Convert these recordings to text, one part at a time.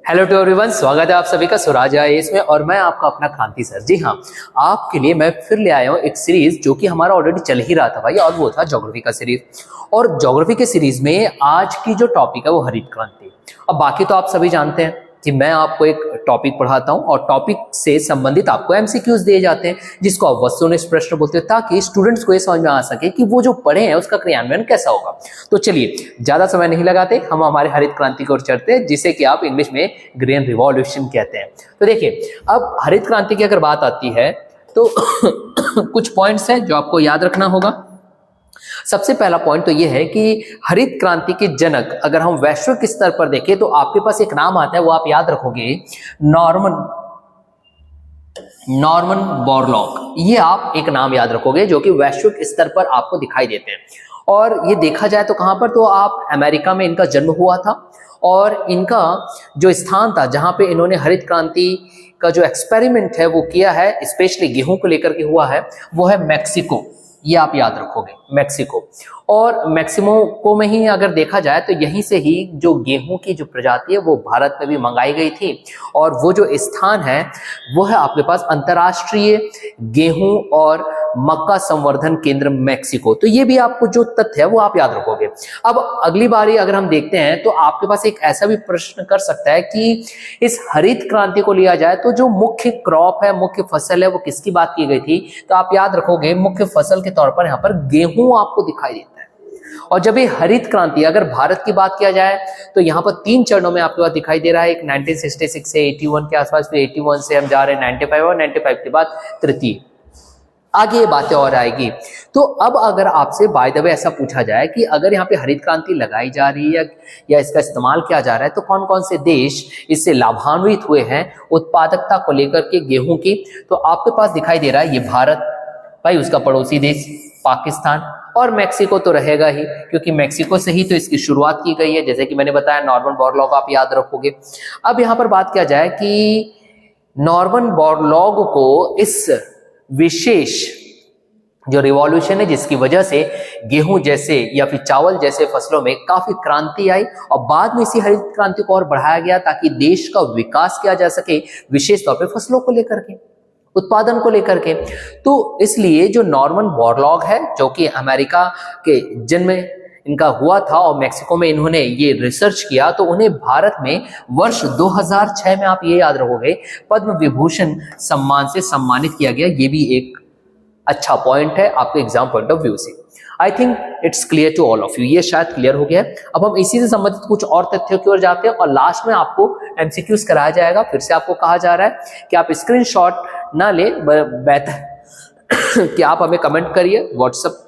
Hello to everyone, स्वागत है आप सभी का स्वराज आईएएस में। और मैं आपका अपना क्रांति सर। जी हाँ, आपके लिए मैं फिर ले आया हूँ एक सीरीज जो कि हमारा ऑलरेडी चल ही रहा था भाई, और वो था ज्योग्राफी का सीरीज। और ज्योग्राफी के सीरीज में आज की जो टॉपिक है वो हरित क्रांति। अब बाकी तो आप सभी जानते हैं कि मैं आपको एक टॉपिक पढ़ाता हूं और टॉपिक से संबंधित आपको एमसीक्यूज दिए जाते हैं, जिसको आप वस्तुनिष्ठ प्रश्न बोलते हैं, ताकि स्टूडेंट्स को ये समझ में आ सके कि वो जो पढ़े हैं उसका क्रियान्वयन कैसा होगा। तो चलिए ज्यादा समय नहीं लगाते, हम हमारे हरित क्रांति की ओर चढ़ते हैं, जिसे कि आप इंग्लिश में ग्रीन रिवॉल्यूशन कहते हैं। तो देखिए, अब हरित क्रांति की अगर बात आती है तो कुछ पॉइंट्स हैं जो आपको याद रखना होगा। सबसे पहला पॉइंट तो यह है कि हरित क्रांति के जनक अगर हम वैश्विक स्तर पर देखें तो आपके पास एक नाम आता है, वो आप याद रखोगे, नॉर्मन बोरलॉग। ये आप एक नाम याद रखोगे जो कि वैश्विक स्तर पर आपको दिखाई देते हैं। और ये देखा जाए तो कहां पर, तो आप अमेरिका में इनका जन्म हुआ था, और इनका जो स्थान था जहां पे इन्होंने हरित क्रांति का जो एक्सपेरिमेंट है वो किया है, स्पेशली गेहूं को लेकर के हुआ है, वो है मैक्सिको। ये आप याद रखोगे, मैक्सिको। और मैक्सिको में ही अगर देखा जाए तो यहीं से ही जो गेहूं की जो प्रजाति है वो भारत में भी मंगाई गई थी। और वो जो स्थान है वो है आपके पास अंतर्राष्ट्रीय गेहूं और मक्का संवर्धन केंद्र मैक्सिको। तो ये भी आपको जो तथ्य है वो आप याद रखोगे। अब अगली बारी अगर हम देखते हैं तो आपके पास एक ऐसा भी प्रश्न कर सकता है कि इस हरित क्रांति को लिया जाए तो जो मुख्य क्रॉप है, मुख्य फसल है, वो किसकी बात की गई थी। तो आप याद रखोगे मुख्य फसल के तौर पर यहाँ पर गेहूं आपको दिखाई देता है। और जब ये हरित क्रांति अगर भारत की बात किया जाए तो यहाँ पर 3 चरणों में आपके पास दिखाई दे रहा है। एक 1966 से 81 के आसपास, फिर 81 से हम जा रहे हैं 95, और 95 के बाद तृतीय। आगे ये बातें और आएगी। तो अब अगर आपसे बाय द वे ऐसा पूछा जाए कि अगर यहाँ पे हरित क्रांति लगाई जा रही है या इसका इस्तेमाल किया जा रहा है तो कौन कौन से देश इससे लाभान्वित हुए हैं उत्पादकता को लेकर के गेहूं की, तो आपके पास दिखाई दे रहा है ये भारत, भाई उसका पड़ोसी देश पाकिस्तान, और मैक्सिको तो रहेगा ही, क्योंकि मैक्सिको से ही तो इसकी शुरुआत की गई है, जैसे कि मैंने बताया नॉर्मन बोरलॉग आप याद रखोगे। अब यहाँ पर बात किया जाए कि नॉर्मन बोरलॉग को इस विशेष जो रिवॉल्यूशन है जिसकी वजह से गेहूं जैसे या फिर चावल जैसे फसलों में काफी क्रांति आई, और बाद में इसी हरित क्रांति को और बढ़ाया गया ताकि देश का विकास किया जा सके, विशेष तौर पे फसलों को लेकर के, उत्पादन को लेकर के। तो इसलिए जो नॉर्मन बोरलॉग है, जो कि अमेरिका के जन्म इनका हुआ था और मैक्सिको में इन्होंने ये रिसर्च किया, तो उन्हें भारत में वर्ष 2006 में, आप ये याद रखोगे, पद्म विभूषण सम्मान से सम्मानित किया गया। ये भी एक अच्छा पॉइंट है आपके एग्जाम पॉइंट ऑफ व्यू से। I think it's clear to all of you, ये शायद क्लियर हो गया है। अब हम इसी से संबंधित कुछ और तथ्यों की ओर जाते हैं और लास्ट में आपको एमसीक्यूज कराया जाएगा। फिर से आपको कहा जा रहा है कि आप स्क्रीनशॉट ना ले, बेहतर कि आप हमें कमेंट करिए, व्हाट्सएप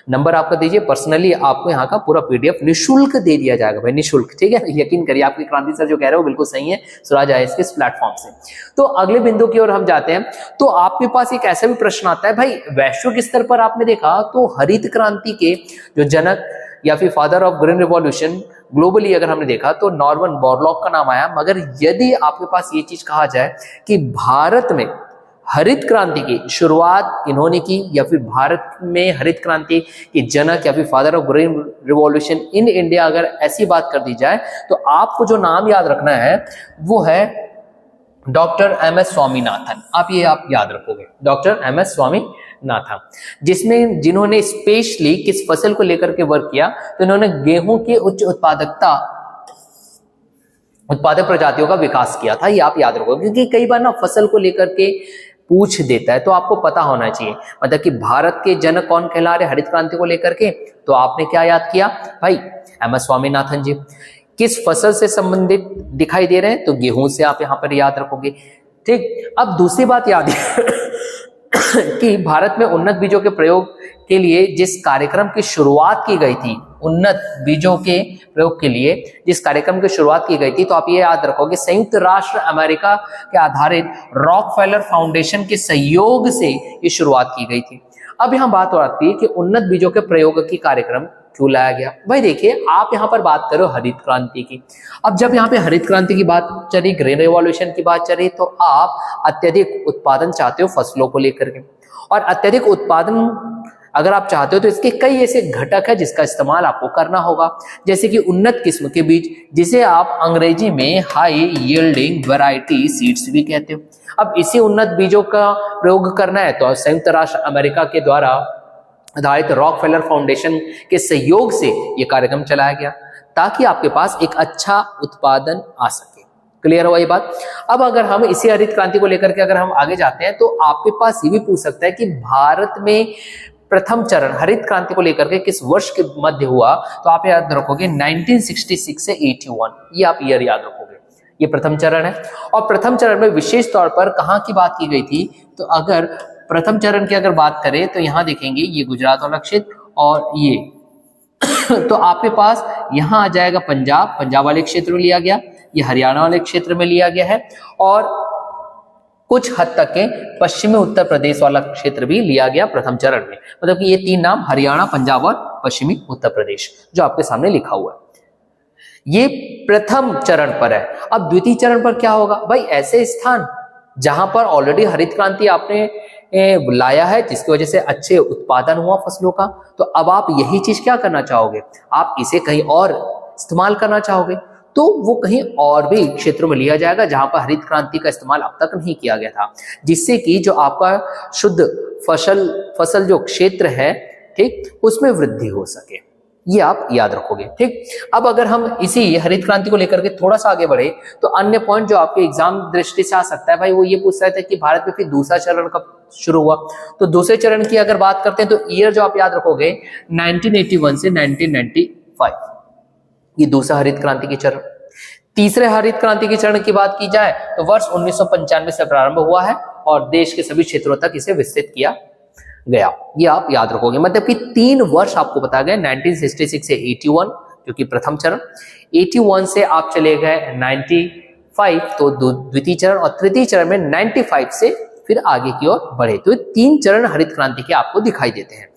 नंबर आपका दीजिए, पर्सनली आपको यहाँ का पूरा पीडीएफ निःशुल्क दे दिया जाएगा भाई, निःशुल्क, ठीक है। यकीन करिए, आपकी क्रांति सर जो कह रहे हो बिल्कुल सही है, स्वराज आईएएस के इस प्लेटफॉर्म से। तो अगले बिंदु की ओर हम जाते हैं। तो आपके पास एक ऐसा भी प्रश्न आता है, भाई वैश्विक स्तर पर आपने देखा तो हरित क्रांति के जो जनक या फिर father of green revolution globally अगर हमने देखा तो नॉर्मन बोरलॉग का नाम आया। मगर यदि आपके पास ये चीज कहा जाए कि भारत में हरित क्रांति की शुरुआत इन्होंने की, या फिर भारत में हरित क्रांति के जनक या फिर father of green revolution in India, अगर ऐसी बात कर दी जाए तो आपको जो नाम याद रखना है वो है डॉक्टर एमएस स्वामीनाथन। आप याद रखोगे, डॉक्टर एमएस स्वामीनाथन, जिन्होंने स्पेशली किस फसल को लेकर के वर्क किया, तो इन्होंने गेहूं की उच्च उत्पादक प्रजातियों का विकास किया था। ये आप याद रखोगे, क्योंकि कई बार ना फसल को लेकर के पूछ देता है, तो आपको पता होना चाहिए मतलब कि भारत के जनक कौन कहला रहे हरित क्रांति को लेकर के। तो आपने क्या याद किया भाई, एमएस स्वामीनाथन जी। किस फसल से संबंधित दिखाई दे रहे हैं, तो गेहूं से आप यहां पर याद रखोगे, ठीक। अब दूसरी बात याद है कि भारत में उन्नत बीजों के प्रयोग के लिए जिस कार्यक्रम की शुरुआत की गई थी, उन्नत बीजों के प्रयोग के लिए जिस कार्यक्रम की शुरुआत की गई थी, तो आप ये याद रखोगे संयुक्त राष्ट्र अमेरिका के आधारित रॉकफेलर फाउंडेशन के सहयोग से ये शुरुआत की गई थी। अब यहाँ बात आती है कि उन्नत बीजों के प्रयोग की कार्यक्रम क्यों लाया गया। भाई देखिए, आप यहाँ पर बात करो हरित क्रांति की। अब जब यहाँ पे हरित क्रांति की बात चली, ग्रीन रिवॉल्यूशन की बात चली, तो आप अत्यधिक उत्पादन चाहते हो फसलों को लेकर के, और अत्यधिक उत्पादन अगर आप चाहते हो तो इसके कई ऐसे घटक है जिसका इस्तेमाल आपको करना होगा, जैसे कि उन्नत किस्म के बीज, जिसे आप अंग्रेजी में हाई यील्डिंग वैरायटी सीड्स भी कहते हो। अब इसी उन्नत बीजों का प्रयोग करना है तो संयुक्त राष्ट्र अमेरिका के द्वारा आधारित रॉकफेलर फाउंडेशन के सहयोग से यह कार्यक्रम चलाया गया ताकि आपके पास एक अच्छा उत्पादन आ सके। क्लियर हुआ ये बात। अब अगर हम इसी हरित क्रांति को लेकर के अगर हम आगे जाते हैं तो आपके पास ये भी पूछ सकता है कि भारत में प्रथम चरण हरित क्रांति को लेकर के किस वर्ष के मध्य हुआ, तो आप याद रखोगे 1966 से 81, ये आप ईयर याद रखोगे। ये प्रथम चरण है और प्रथम चरण में विशेष तौर पर कहां की बात की गई थी, तो अगर प्रथम चरण की अगर बात करें तो यहां देखेंगे ये गुजरात वाला क्षेत्र और ये तो आपके पास यहां आ जाएगा पंजाब वाले क्षेत्र में लिया गया, ये हरियाणा वाले क्षेत्र में लिया गया है और कुछ हद तक के पश्चिमी उत्तर प्रदेश वाला क्षेत्र भी लिया गया प्रथम चरण में। मतलब कि ये तीन नाम हरियाणा, पंजाब और पश्चिमी उत्तर प्रदेश जो आपके सामने लिखा हुआ है, ये प्रथम चरण पर है। अब द्वितीय चरण पर क्या होगा भाई, ऐसे स्थान जहां पर ऑलरेडी हरित क्रांति आपने लाया है जिसकी वजह से अच्छे उत्पादन हुआ फसलों का, तो अब आप यही चीज क्या करना चाहोगे, आप इसे कहीं और इस्तेमाल करना चाहोगे, तो वो कहीं और भी क्षेत्रों में लिया जाएगा जहां पर हरित क्रांति का इस्तेमाल अब तक नहीं किया गया था, जिससे कि जो आपका शुद्ध फसल जो क्षेत्र है, ठीक, उसमें वृद्धि हो सके। ये आप याद रखोगे। ठीक, अब अगर हम इसी हरित क्रांति को लेकर के थोड़ा सा आगे बढ़े तो अन्य पॉइंट जो आपके एग्जाम दृष्टि से आ सकता है भाई, वो ये पूछ रहे थे कि भारत में फिर दूसरा चरण कब शुरू हुआ। तो दूसरे चरण की अगर बात करते हैं तो ईयर जो आप याद रखोगे 1981 से 1995, ये दूसरा हरित क्रांति की चरण। तीसरे हरित क्रांति के चरण की बात की जाए तो वर्ष 1995 से प्रारंभ हुआ है और देश के सभी क्षेत्रों तक इसे विस्तृत किया गया। ये आप याद रखोगे। मतलब कि 3 वर्ष आपको बताया गया, 1966 से 81 जो कि प्रथम चरण, 81 से आप चले गए 95 तो द्वितीय चरण, और तृतीय चरण में 95 से फिर आगे की ओर बढ़े। तो 3 चरण हरित क्रांति के आपको दिखाई देते हैं।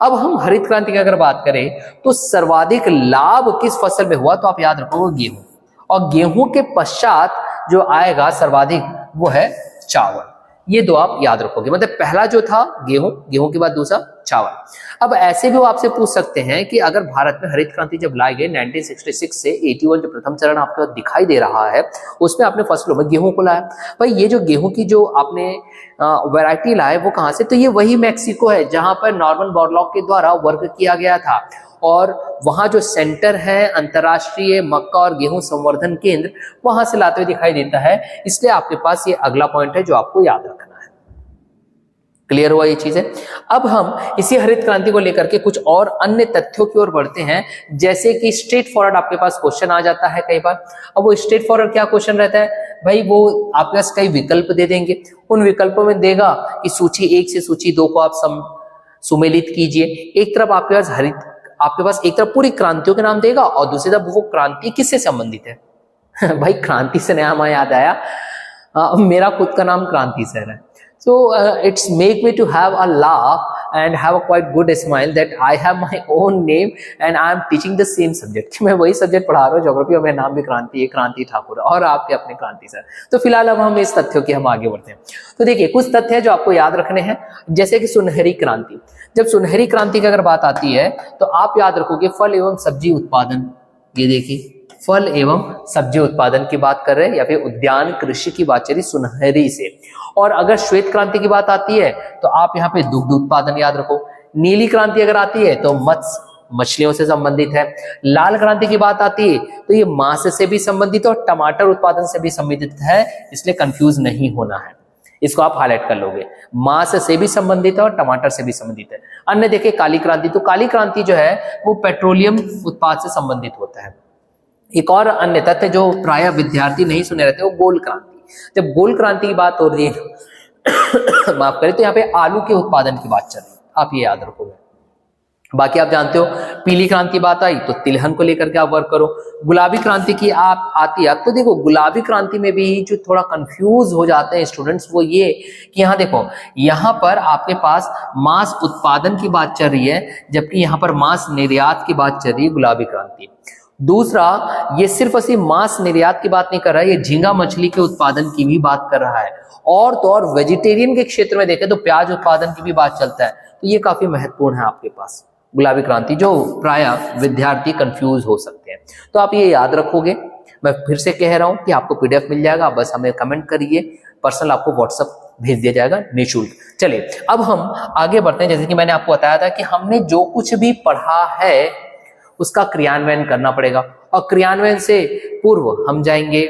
अब हम हरित क्रांति की अगर बात करें तो सर्वाधिक लाभ किस फसल में हुआ, तो आप याद रखोगे गेहूं, और गेहूं के पश्चात जो आएगा सर्वाधिक वो है चावल। ये दो आप याद रखोगे। मतलब पहला जो था गेहूं के बाद दूसरा चावल। अब ऐसे भी वो आपसे पूछ सकते हैं कि अगर भारत में हरित क्रांति जब लाई गई 1966 से 81 जो प्रथम चरण आपको दिखाई दे रहा है, उसमें आपने फसलों में गेहूं को लाया। भाई ये जो गेहूं की जो आपने वैरायटी लाए वो कहां से, तो ये वही मैक्सिको है जहां पर नॉर्मन बोरलॉग के द्वारा वर्क किया गया था, और वहां जो सेंटर है अंतरराष्ट्रीय मक्का और गेहूं संवर्धन केंद्र, वहां से लाते हुए दिखाई देता है। इसलिए आपके पास ये अगला पॉइंट है जो आपको याद रखना है। क्लियर हुआ ये चीजें। अब हम इसी हरित क्रांति को लेकर के कुछ और अन्य तथ्यों की ओर बढ़ते हैं, जैसे कि स्ट्रेट फॉरवर्ड आपके पास क्वेश्चन आ जाता है कई बार। अब वो स्ट्रेट फॉरवर्ड क्या क्वेश्चन रहता है भाई, वो आपके पास कई विकल्प दे देंगे, उन विकल्पों में देगा कि सूची 1 से सूची 2 को आप सुमेलित कीजिए। एक तरफ आपके पास एक तरफ पूरी क्रांतियों के नाम देगा और दूसरी तरफ वो क्रांति किससे संबंधित है भाई क्रांति से नया हमें याद आया, मेरा खुद का नाम क्रांति सर है। So it's make me to have a laugh and have a quite good smile that I have my own name and I am teaching the same subject। मैं वही सब्जेक्ट पढ़ा रहा हूँ ज्योग्राफी, और मेरा नाम भी क्रांति है, क्रांति ठाकुर, और आपके अपने क्रांति सर। तो फिलहाल अब हम इस तथ्यों की हम आगे बढ़ते हैं। तो देखिए कुछ तथ्य है जो आपको याद रखने हैं, जैसे कि सुनहरी क्रांति। जब सुनहरी क्रांति की अगर बात आती है तो आप याद रखोगे फल एवं सब्जी उत्पादन। ये देखिए फल एवं सब्जी उत्पादन की बात कर रहे हैं या फिर उद्यान कृषि की बात चली सुनहरी से। और अगर श्वेत क्रांति की बात आती है तो आप यहाँ पे दुग्ध उत्पादन याद रखो। नीली क्रांति अगर आती है तो मछलियों से संबंधित है। लाल क्रांति की बात आती है तो ये मांस से भी संबंधित और टमाटर उत्पादन से भी संबंधित है, इसलिए कंफ्यूज नहीं होना है, इसको आप हाईलाइट कर लोगे। मांस से भी संबंधित है और टमाटर से भी संबंधित है। अन्य देखिए काली क्रांति, तो काली क्रांति जो है वो पेट्रोलियम उत्पाद से संबंधित होता है। एक और अन्य तथ्य जो प्राय विद्यार्थी नहीं सुने रहते वो गोल क्रांति। जब गोल क्रांति की बात हो रही है माफ करें, तो यहाँ पे आलू के उत्पादन की बात चल रही है, आप ये याद रखोगे। बाकी आप जानते हो पीली क्रांति बात आई तो तिलहन को लेकर के आप वर्क करो। गुलाबी क्रांति की आप आती है, तो देखो गुलाबी क्रांति में भी जो थोड़ा कंफ्यूज हो जाते हैं स्टूडेंट्स वो ये कि यहाँ देखो यहाँ पर आपके पास मांस उत्पादन की बात चल रही है, जबकि यहाँ पर मांस निर्यात की बात चल रही है गुलाबी क्रांति। दूसरा, ये सिर्फ ऐसी मांस निर्यात की बात नहीं कर रहा है, ये झींगा मछली के उत्पादन की भी बात कर रहा है। और तो और वेजिटेरियन के क्षेत्र में देखें तो प्याज उत्पादन की भी बात चलता है। तो ये काफी महत्वपूर्ण है आपके पास, गुलाबी क्रांति, जो प्राय विद्यार्थी कंफ्यूज हो सकते हैं। तो आप ये याद रखोगे। मैं फिर से कह रहा हूं कि आपको पीडीएफ मिल जाएगा, बस हमें कमेंट करिए, पर्सनल आपको व्हाट्सएप भेज दिया जाएगा निःशुल्क। चलिए अब हम आगे बढ़ते हैं। जैसे कि मैंने आपको बताया था कि हमने जो कुछ भी पढ़ा है उसका क्रियान्वयन करना पड़ेगा, और क्रियान्वयन से पूर्व हम जाएंगे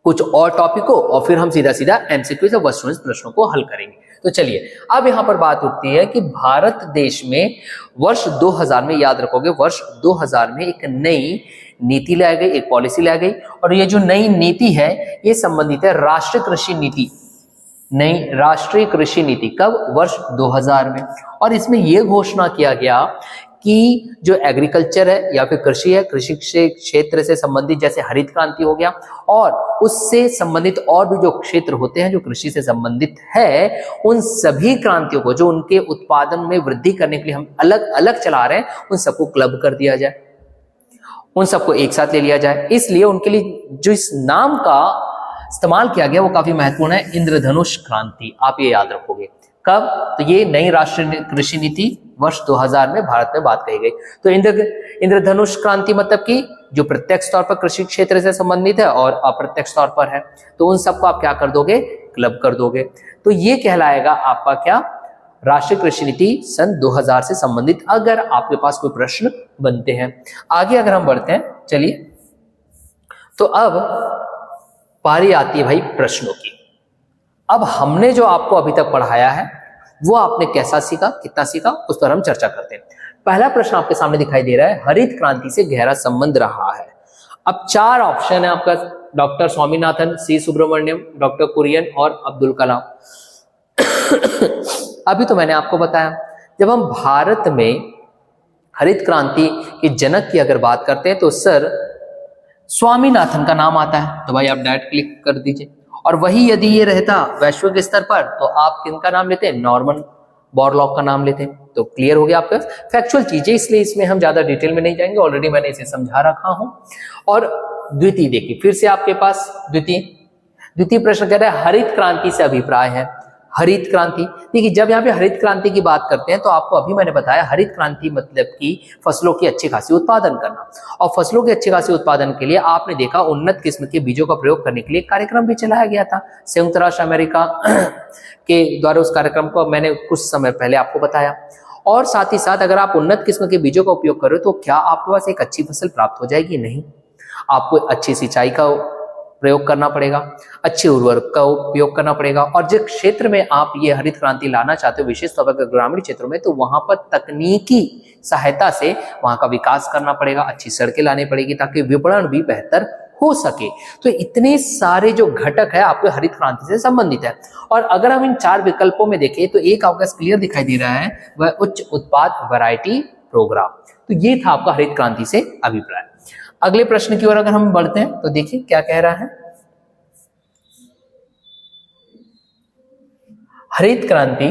कुछ और टॉपिकों और फिर हम सीधा सीधा एमसीक्यू या वस्तुनिष्ठ प्रश्नों को हल करेंगे। तो चलिए अब यहां पर बात उठती है कि भारत देश में वर्ष 2000 में, याद रखोगे, वर्ष 2000 में एक नई नीति लाई गई, एक पॉलिसी लाई गई, और ये जो नई नीति है ये संबंधित है राष्ट्रीय कृषि नीति, नई राष्ट्रीय कृषि नीति। कब? वर्ष 2000 में। और इसमें यह घोषणा किया गया कि जो एग्रीकल्चर है या फिर कृषि है, कृषि क्षेत्र से संबंधित जैसे हरित क्रांति हो गया, और उससे संबंधित और भी जो क्षेत्र होते हैं जो कृषि से संबंधित है, उन सभी क्रांतियों को जो उनके उत्पादन में वृद्धि करने के लिए हम अलग अलग चला रहे हैं, उन सबको क्लब कर दिया जाए, उन सबको एक साथ ले लिया जाए। इसलिए उनके लिए जो इस नाम का इस्तेमाल किया गया वो काफी महत्वपूर्ण है, इंद्रधनुष क्रांति। आप ये याद रखोगे। कब? तो ये नई राष्ट्रीय कृषि नीति वर्ष 2000 में भारत में बात कही गई। तो इंद्रधनुष क्रांति मतलब कि जो प्रत्यक्ष तौर पर कृषि क्षेत्र से संबंधित है और अप्रत्यक्ष तौर पर है, तो उन सबको आप क्या कर दोगे? क्लब कर दोगे। तो ये कहलाएगा आपका क्या? राष्ट्रीय कृषि नीति सन 2000 से संबंधित, अगर आपके पास कोई प्रश्न बनते हैं। आगे अगर हम बढ़ते हैं, चलिए, तो अब पारी आती है भाई प्रश्नों की। अब हमने जो आपको अभी तक पढ़ाया है वो आपने कैसा सीखा, कितना सीखा, उस पर हम चर्चा करते हैं। पहला प्रश्न आपके सामने दिखाई दे रहा है, हरित क्रांति से गहरा संबंध रहा है। अब 4 ऑप्शन है आपका, डॉक्टर स्वामीनाथन, सी सुब्रमण्यम, डॉक्टर कुरियन और अब्दुल कलाम। अभी तो मैंने आपको बताया, जब हम भारत में हरित क्रांति के जनक की अगर बात करते हैं तो सर स्वामीनाथन का नाम आता है, तो भाई आप डायरेक्ट क्लिक कर दीजिए। और वही यदि ये रहता वैश्विक स्तर पर तो आप किनका नाम लेते हैं? नॉर्मन बोरलॉग का नाम लेते हैं। तो क्लियर हो गया आपका फैक्चुअल चीजें, इसलिए इसमें हम ज्यादा डिटेल में नहीं जाएंगे, ऑलरेडी मैंने इसे समझा रखा हूं। और द्वितीय देखिए, फिर से आपके पास द्वितीय प्रश्न कह रहा है हरित क्रांति से अभिप्राय है। हरित क्रांति, देखिए जब यहाँ पे हरित क्रांति की बात करते हैं तो आपको अभी मैंने बताया हरित क्रांति मतलब कि फसलों की अच्छी खासी उत्पादन करना, और फसलों के अच्छे खासी उत्पादन के लिए आपने देखा उन्नत किस्म के बीजों का प्रयोग करने के लिए कार्यक्रम भी चलाया गया था संयुक्त राष्ट्र अमेरिका के द्वारा। उस कार्यक्रम को मैंने कुछ समय पहले आपको बताया। और साथ ही साथ अगर आप उन्नत किस्म के बीजों का उपयोग करो तो क्या आपके पास एक अच्छी फसल प्राप्त हो जाएगी? नहीं, आपको अच्छी सिंचाई का प्रयोग करना पड़ेगा, अच्छे उर्वरक का उपयोग करना पड़ेगा। और जिस क्षेत्र में आप ये हरित क्रांति लाना चाहते हो, विशेष तौर पर ग्रामीण क्षेत्रों में, तो वहां पर तकनीकी सहायता से वहां का विकास करना पड़ेगा, अच्छी सड़कें लानी पड़ेगी ताकि विपणन भी बेहतर हो सके। तो इतने सारे जो घटक है आपके हरित क्रांति से संबंधित है। और अगर हम इन 4 विकल्पों में देखें तो एक आपका क्लियर दिखाई दे रहा है, वह उच्च उत्पाद वैरायटी प्रोग्राम। तो ये था आपका हरित क्रांति से अभिप्राय। अगले प्रश्न की ओर अगर हम बढ़ते हैं तो देखिए क्या कह रहा है, हरित क्रांति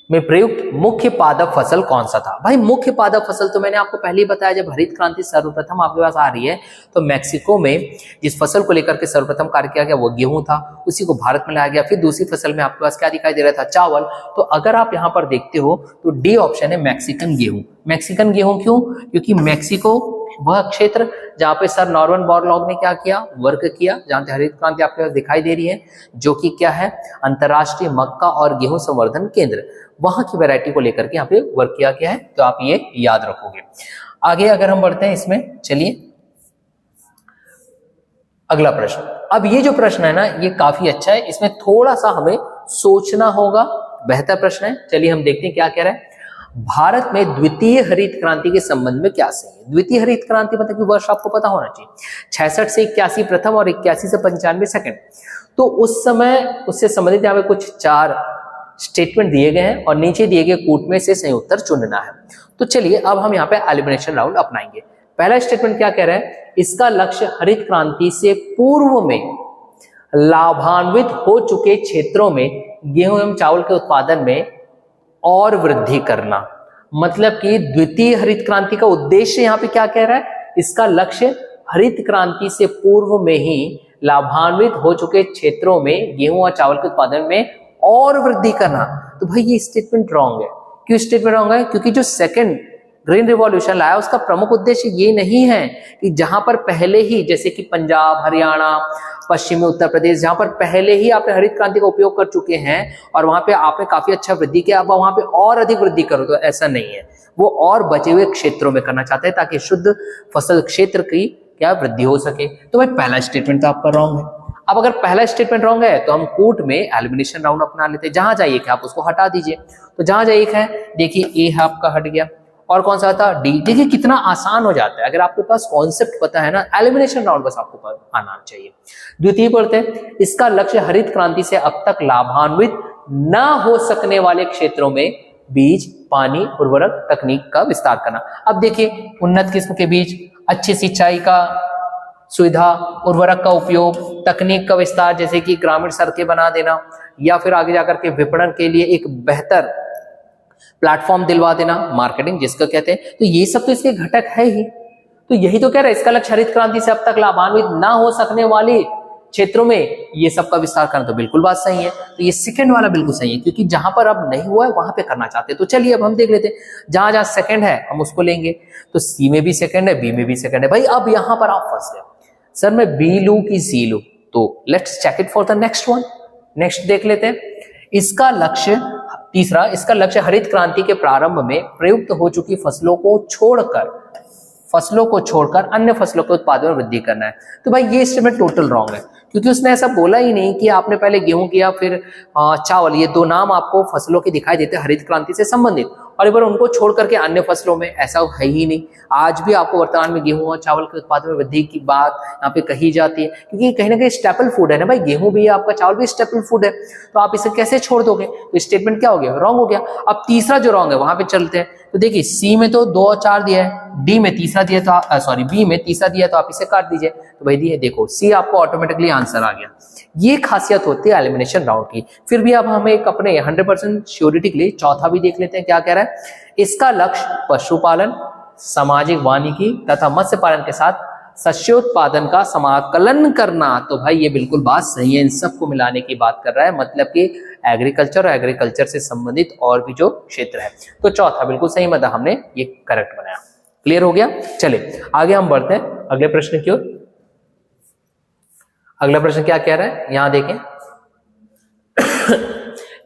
में प्रयुक्त मुख्य पादप फसल कौन सा था? भाई मुख्य पादप फसल तो मैंने आपको पहले ही बताया, जब हरित क्रांति सर्वप्रथम आपके पास आ रही है तो मैक्सिको में जिस फसल को लेकर के सर्वप्रथम कार्य किया गया वो गेहूं था, उसी को भारत में लाया गया। फिर दूसरी फसल में आपके पास क्या दिखाई दे रहा था? चावल। तो अगर आप यहाँ पर देखते हो तो डी ऑप्शन है मैक्सिकन गेहूं। मैक्सिकन गेहूं क्यों? क्योंकि मैक्सिको वह क्षेत्र जहां पे सर नॉर्मन बोरलॉग ने क्या किया? वर्क किया, जहां पे हरित क्रांति आपके पास दिखाई दे रही है, जो कि क्या है? अंतरराष्ट्रीय मक्का और गेहूं संवर्धन केंद्र, वहां की वैरायटी को लेकर के यहाँ पे वर्क किया गया है। तो आप ये याद रखोगे। आगे अगर हम बढ़ते हैं इसमें, चलिए अगला प्रश्न। अब ये जो प्रश्न है ना ये काफी अच्छा है, इसमें थोड़ा सा हमें सोचना होगा, बेहतर प्रश्न है। चलिए हम देखते हैं क्या कह रहा है। भारत में द्वितीय हरित क्रांति के संबंध में क्या सही है? द्वितीय हरित क्रांति मतलब कि वर्ष आपको पता होना चाहिए, 66 से 81 प्रथम और 81 से 95 सेकंड। तो उस समय उससे संबंधित यहाँ पे कुछ 4 स्टेटमेंट दिए गए हैं और नीचे दिए गए कूट में से सही उत्तर चुनना है। तो चलिए अब हम यहाँ पे एलिमिनेशन राउंड अपनाएंगे। पहला स्टेटमेंट क्या कह रहा है? इसका लक्ष्य हरित क्रांति से पूर्व में लाभान्वित हो चुके क्षेत्रों में गेहूं एवं चावल के उत्पादन में और वृद्धि करना। मतलब कि द्वितीय हरित क्रांति का उद्देश्य यहाँ पे क्या कह रहा है? इसका लक्ष्य हरित क्रांति से पूर्व में ही लाभान्वित हो चुके क्षेत्रों में गेहूं और चावल के उत्पादन में और वृद्धि करना, तो भाई ये स्टेटमेंट रॉन्ग है। क्यों स्टेटमेंट रॉन्ग है? क्योंकि जो सेकंड ग्रीन रिवॉल्यूशन लाया उसका प्रमुख उद्देश्य ये नहीं है कि जहां पर पहले ही, जैसे कि पंजाब, हरियाणा, पश्चिमी उत्तर प्रदेश, जहां पर पहले ही आपने हरित क्रांति का उपयोग कर चुके हैं और वहां पे आपने काफी अच्छा वृद्धि किया, अब वहां पे और अधिक वृद्धि करो, तो ऐसा नहीं है। वो और बचे हुए क्षेत्रों में करना चाहते हैं ताकि शुद्ध फसल क्षेत्र की क्या वृद्धि हो सके। तो भाई पहला स्टेटमेंट तो आपका रॉन्ग है। अब अगर पहला स्टेटमेंट रॉन्ग है तो हम कोर्ट में एलिमिनेशन राउंड अपना लेते हैं। जहां जाइए कि आप उसको हटा दीजिए, तो जहां जाइए है, देखिए ए आपका हट गया और कौन सा था? डी। देखिए कितना आसान हो जाता है अगर आपके पास कॉन्सेप्ट पता है ना, एलिमिनेशन राउंड बस आपको आना चाहिए। द्वितीय पढ़ते हैं, इसका लक्ष्य हरित क्रांति से अब तक लाभान्वित न हो सकने वाले क्षेत्रों में बीज, पानी, उर्वरक तकनीक का विस्तार करना। अब देखिए उन्नत किस्म के बीज, अच्छी सिंचाई का सुविधा, उर्वरक का उपयोग, तकनीक का विस्तार जैसे कि ग्रामीण सड़कें बना देना, या फिर आगे जाकर के विपणन के लिए एक बेहतर प्लेटफॉर्म दिलवा देना, मार्केटिंग जिसको कहते हैं। तो ये सब तो इसके घटक है ही। तो यही तो कह रहा है, इसका लक्ष्य हरित क्रांति से अब तक लाभान्वित ना हो सकने वाले क्षेत्रों में ये सब का विस्तार करना, तो बिल्कुल बात सही है। तो ये सेकंड वाला बिल्कुल सही है, क्योंकि जहां पर अब नहीं हुआ है वहां पे करना चाहते हैं। तो चलिए अब हम देख लेते हैं, जहां जहां सेकंड है हम उसको लेंगे। तो सी में भी सेकंड है, बी में भी सेकंड है। भाई अब यहां पर आप फंस गए, सर मैं बी लू की सी लू, तो let's check it for the next one. Next देख लेते हैं, इसका लक्ष्य तीसरा, इसका लक्ष्य हरित क्रांति के प्रारंभ में प्रयुक्त हो चुकी फसलों को छोड़कर अन्य फसलों के उत्पादन में वृद्धि करना है। तो भाई ये स्टेटमेंट टोटल रॉन्ग है, क्योंकि उसने ऐसा बोला ही नहीं कि आपने पहले गेहूं किया फिर चावल, ये दो नाम आपको फसलों के दिखाई देते हैं हरित क्रांति से संबंधित, और एक बार उनको छोड़ करके अन्य फसलों में, ऐसा है ही नहीं। आज भी आपको वर्तमान में गेहूं और चावल के उत्पादन में वृद्धि की बात यहाँ पे कही जाती है, क्योंकि कहीं ना कहीं स्टेपल फूड है ना भाई, गेहूं भी है आपका, चावल भी स्टेपल फूड है, तो आप इसे कैसे छोड़ दोगे? तो स्टेटमेंट क्या हो गया? रॉन्ग हो गया। अब तीसरा जो रॉन्ग है वहां पे चलते हैं। तो देखिए सी में तो 2 और 4 दिया है, डी में तीसरा दिया था, सॉरी बी में तीसरा दिया, तो आप इसे काट दीजिए। तो भाई दिए, देखो सी आपको ऑटोमेटिकली आंसर आ गया। ये खासियत होती है एलिमिनेशन राउंड की। फिर भी अब हम एक अपने 100% श्योरिटी के लिए चौथा भी देख लेते हैं, क्या कह रहा है? इसका लक्ष्य पशुपालन, सामाजिक वानिकी तथा मत्स्य पालन के साथ शस्योत्पादन का समाकलन करना। तो भाई ये बिल्कुल बात सही है, इन सबको मिलाने की बात कर रहा है, मतलब कि एग्रीकल्चर और एग्रीकल्चर से संबंधित और भी जो क्षेत्र है। तो चौथा बिल्कुल सही, मतलब हमने ये करेक्ट बनाया। क्लियर हो गया? चलिए आगे हम बढ़ते हैं अगले प्रश्न की ओर। अगला प्रश्न क्या कह रहा है, यहां देखें।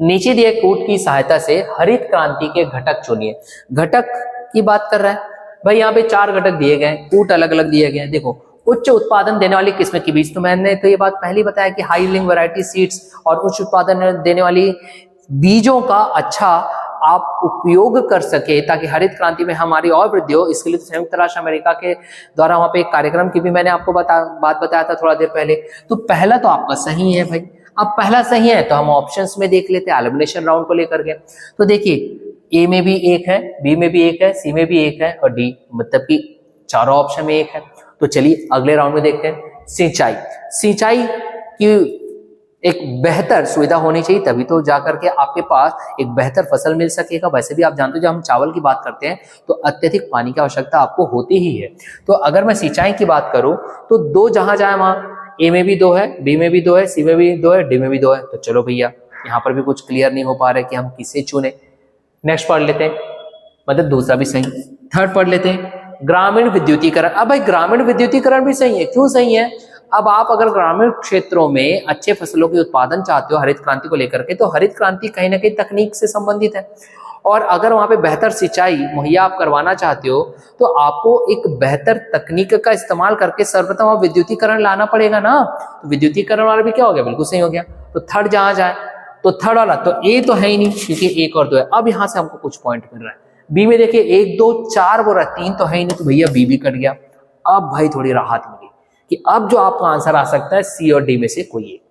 नीचे दिए कूट की सहायता से हरित क्रांति के घटक चुनिए। घटक की बात कर रहा है भाई, यहाँ पे 4 घटक दिए गए, कूट अलग अलग दिए गए। देखो, उच्च उत्पादन देने वाली किस्म के बीज, तो मैंने तो ये बात पहले ही बताया कि हाई यील्डिंग वैरायटी सीड्स और उच्च उत्पादन देने वाली बीजों का अच्छा आप उपयोग कर सके ताकि हरित क्रांति में हमारी और वृद्धि हो। इसके लिए संयुक्त राष्ट्र अमेरिका के द्वारा वहां पे एक कार्यक्रम की भी मैंने आपको बात बताया था थोड़ा देर पहले। तो पहला तो आपका सही है भाई। अब पहला सही है तो हम ऑप्शंस में देख लेते हैं एलिमिनेशन राउंड को लेकर के। तो देखिए ए में भी 1 है, बी में भी 1 है, सी में भी 1 है और डी, मतलब कि चारों ऑप्शन में 1 है। तो चलिए अगले राउंड में देखते हैं। सिंचाई की एक बेहतर सुविधा होनी चाहिए, तभी तो जाकर के आपके पास एक बेहतर फसल मिल सकेगा। वैसे भी आप जानते हो जब हम चावल की बात करते हैं तो अत्यधिक पानी की आवश्यकता आपको होती ही है। तो अगर मैं सिंचाई की बात करूं तो 2 जहां जाए वहां, ए में भी 2 है, बी में भी 2 है, सी में भी 2 है, डी में भी 2 है। तो चलो भैया यहाँ पर भी कुछ क्लियर नहीं हो पा रहा है कि हम किसे चुने। नेक्स्ट पढ़ लेते हैं, मतलब दूसरा भी सही। थर्ड पढ़ लेते हैं, ग्रामीण विद्युतीकरण। अब भाई ग्रामीण विद्युतीकरण भी सही है। क्यों सही है? अब आप अगर ग्रामीण क्षेत्रों में अच्छे फसलों के उत्पादन चाहते हो हरित क्रांति को लेकर के, तो हरित क्रांति कहीं ना कहीं तकनीक से संबंधित है, और अगर वहां पे बेहतर सिंचाई मुहैया आप करवाना चाहते हो तो आपको एक बेहतर तकनीक का इस्तेमाल करके सर्वप्रथम आप विद्युतीकरण लाना पड़ेगा ना। तो विद्युतीकरण वाला भी क्या हो गया? बिल्कुल सही हो गया। तो थर्ड जहां जाए तो थर्ड वाला तो ए तो है ही नहीं, क्योंकि 1 और 2 है। अब यहां से हमको कुछ पॉइंट मिल रहा है। बी में देखिए 1 2 4 बोल रहा है, 3 तो है ही नहीं, तो भैया बी भी कट गया। अब भाई थोड़ी राहत मिली कि अब जो आपका आंसर आ सकता है सी और डी में से कोई एक।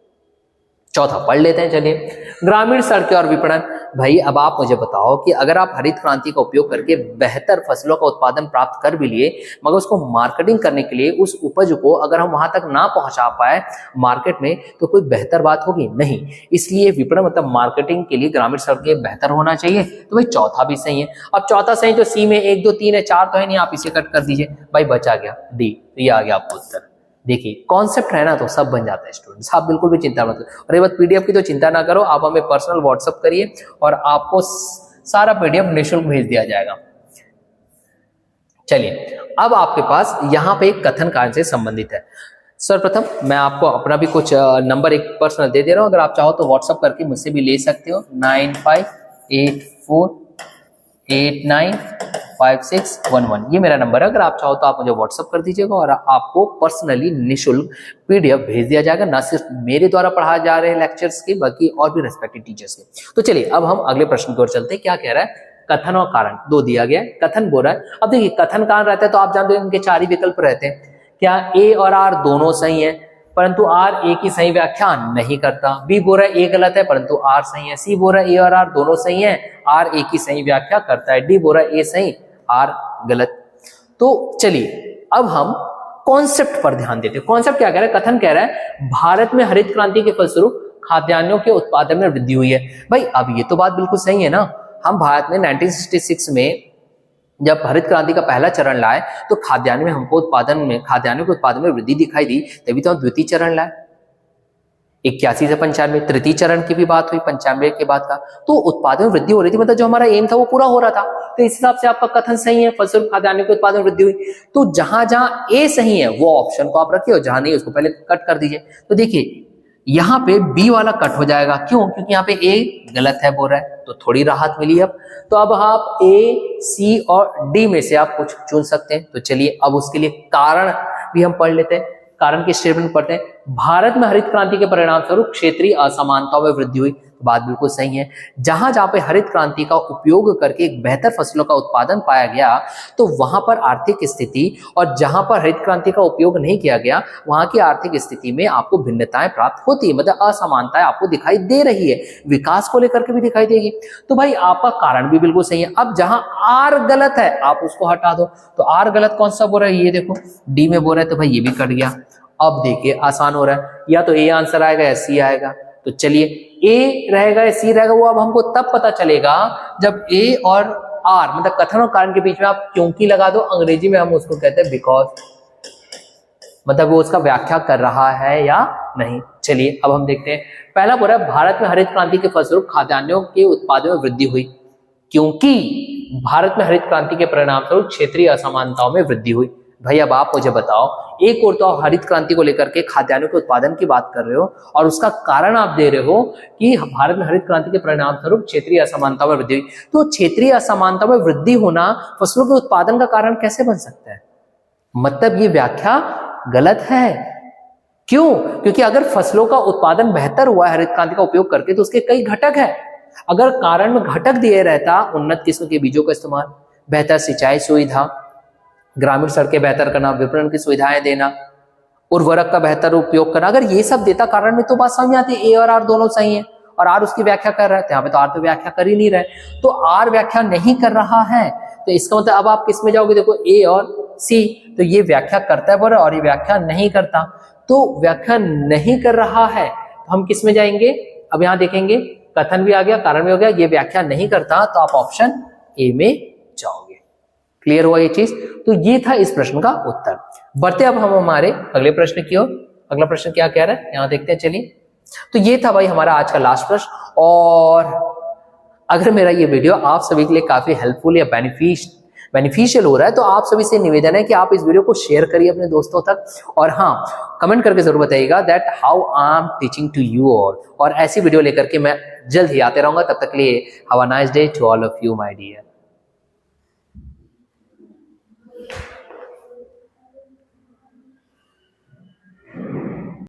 चौथा पढ़ लेते हैं, चलिए। ग्रामीण सड़कें और विपणन। भाई अब आप मुझे बताओ कि अगर आप हरित क्रांति का उपयोग करके बेहतर फसलों का उत्पादन प्राप्त कर भी लिए, मगर उसको मार्केटिंग करने के लिए उस उपज को अगर हम वहां तक ना पहुंचा पाए मार्केट में, तो कोई बेहतर बात होगी नहीं। इसलिए विपणन मतलब मार्केटिंग के लिए ग्रामीण सड़कें बेहतर होना चाहिए। तो भाई चौथा भी सही है। अब चौथा सही तो सी में 1 2 3 है, 4 तो है नहीं, आप इसे कट कर दीजिए। भाई बचा गया डी, तो ये आ गया आपको उत्तर। देखिए कॉन्सेप्ट है ना तो सब बन जाता है स्टूडेंट्स, आप बिल्कुल भी चिंता मत करो। और ये बात पीडीएफ की तो चिंता ना करो, आप हमें पर्सनल व्हाट्सअप करिए और आपको सारा पीडीएफ निःशुल्क भेज दिया जाएगा। चलिए अब आपके पास यहाँ पे एक कथन कार्य से संबंधित है। सर्वप्रथम मैं आपको अपना भी कुछ नंबर एक पर्सनल दे रहा हूँ, अगर आप चाहो तो व्हाट्सअप करके मुझसे भी ले सकते हो। 9584895611 ये मेरा नंबर है। अगर आप चाहो तो आप मुझे व्हाट्सअप कर दीजिएगा और आपको पर्सनली निःशुल्क पीडीएफ भेज दिया जाएगा, ना सिर्फ मेरे द्वारा पढ़ाए जा रहे लेक्चर्स के बल्कि और भी रेस्पेक्टेड टीचर्स के। तो चलिए अब हम अगले प्रश्न की ओर चलते हैं। क्या कह रहा है, कथन और कारण दो दिया गया है, कथन बोल रहा है। अब देखिए कथन कारण रहता है तो आप जानते हो इनके चार ही विकल्प रहते हैं। क्या ए और आर दोनों सही है परंतु आर ए की सही व्याख्या नहीं करता। बी बोल रहा है ए गलत है परंतु आर सही है। सी बोल रहा है ए और आर दोनों सही है, आर ए की सही व्याख्या करता है। डी बोल रहा है ए सही आर गलत। तो चलिए अब हम कॉन्सेप्ट पर ध्यान देते हैं। कॉन्सेप्ट क्या कह रहा है, कथन कह रहा है भारत में हरित क्रांति के फलस्वरूप खाद्यान्नों के उत्पादन में वृद्धि हुई है। भाई अब ये तो बात बिल्कुल सही है ना। हम भारत में 1966 में जब हरित क्रांति का पहला चरण लाए तो खाद्यान्न में हमको खाद्यान्नों के उत्पादन में वृद्धि दिखाई दी, तभी तो हम द्वितीय चरण लाए 81 से 95। तृतीय चरण की भी बात हुई 95 के बाद का, तो उत्पादन में वृद्धि हो रही थी, मतलब जो हमारा एम था वो पूरा हो रहा था। तो इस हिसाब से आपका कथन सही है, फलस्वरूप खाद्यान्नों के उत्पादन में वृद्धि हुई। तो जहां जहां ए सही है वो ऑप्शन को आप रखिए और जहां नहीं उसको पहले कट कर दीजिए। तो देखिए यहाँ पे बी वाला कट हो जाएगा, क्यों? क्योंकि यहाँ पे ए गलत है बोल रहा है, तो थोड़ी राहत मिली अब। तो अब आप ए, सी और डी में से आप कुछ चुन सकते हैं। तो चलिए अब उसके लिए कारण भी हम पढ़ लेते हैं। कारण के स्टेटमेंट पढ़ते हैं। भारत में हरित क्रांति के परिणाम स्वरूप क्षेत्रीय असमानताओं में वृद्धि हुई, बात बिल्कुल सही है। जहां जहां पे हरित क्रांति का उपयोग करके एक बेहतर फसलों का उत्पादन पाया गया तो वहां पर आर्थिक स्थिति, और जहां पर हरित क्रांति का उपयोग नहीं किया गया वहां की आर्थिक स्थिति में आपको भिन्नताएं प्राप्त होती है, मतलब असमानताएं आपको दिखाई दे रही है, विकास को लेकर के भी दिखाई देगी। तो भाई आपका कारण भी बिल्कुल सही है। अब जहां आर गलत है आप उसको हटा दो। तो आर गलत कौन सा बोल रहा है, ये देखो डी में बोल रहा है, तो भाई ये भी कट गया। अब देखिए आसान हो रहा है, या तो ए आंसर आएगा या सी आएगा। तो चलिए ए रहेगा या सी रहेगा वो अब हमको तब पता चलेगा जब ए और आर मतलब कथन और कारण के बीच में आप क्योंकि लगा दो। अंग्रेजी में हम उसको कहते हैं बिकॉज, मतलब वो उसका व्याख्या कर रहा है या नहीं। चलिए अब हम देखते हैं। पहला बोला भारत में हरित क्रांति के फलस्वरूप खाद्यान्नों के उत्पादन में वृद्धि हुई, क्योंकि भारत में हरित क्रांति के परिणाम स्वरूप क्षेत्रीय असमानताओं में वृद्धि हुई। भाई अब आप मुझे बताओ, एक और तो हरित क्रांति को लेकर के खाद्यान्नों के उत्पादन की बात कर रहे हो और उसका कारण आप दे रहे हो कि भारत में हरित क्रांति के परिणाम स्वरूप क्षेत्रीय असमानता में वृद्धि हुई। तो क्षेत्रीय असमानता में वृद्धि होना फसलों के उत्पादन का कारण कैसे बन सकता है? मतलब ये व्याख्या गलत है। क्यों? क्योंकि अगर फसलों का उत्पादन बेहतर हुआ है हरित क्रांति का उपयोग करके तो उसके कई घटक है। अगर कारण में घटक दिए रहता, उन्नत किस्म के बीजों का इस्तेमाल, बेहतर सिंचाई सुविधा, ग्रामीण सड़कें बेहतर करना, विपणन की सुविधाएं देना, उर्वरक का बेहतर उपयोग करना, अगर ये सब देता कारण में तो बात समझ आती है। ए और आर दोनों सही है और आर उसकी व्याख्या कर रहे थे, यहाँ पे तो आर तो व्याख्या कर ही नहीं रहे, तो आर व्याख्या नहीं कर रहा है। तो इसका मतलब अब आप किस में जाओगे, देखो ए और सी, तो ये व्याख्या करता है बोल और ये व्याख्या नहीं करता। तो व्याख्या नहीं कर रहा है तो हम किस में जाएंगे? अब यहाँ देखेंगे कथन भी आ गया, कारण भी हो गया, ये व्याख्या नहीं करता तो आप ऑप्शन ए में जाओगे। क्लियर हुआ ये चीज? तो ये था इस प्रश्न का उत्तर। बढ़ते अब हम हमारे अगले प्रश्न की ओर। अगला प्रश्न क्या कह रहा है यहां देखते हैं। चलिए तो ये था भाई हमारा आज का लास्ट प्रश्न। और अगर मेरा ये वीडियो आप सभी के लिए काफी हेल्पफुल या बेनिफिशियल हो रहा है तो आप सभी से निवेदन है कि आप इस वीडियो को शेयर करिए अपने दोस्तों तक, और हाँ कमेंट करके जरूर बताइएगा that how I am teaching to you all. और ऐसी वीडियो लेकर के मैं जल्द ही आते रहूंगा। तब तक के लिए have a nice day to all of you my dear.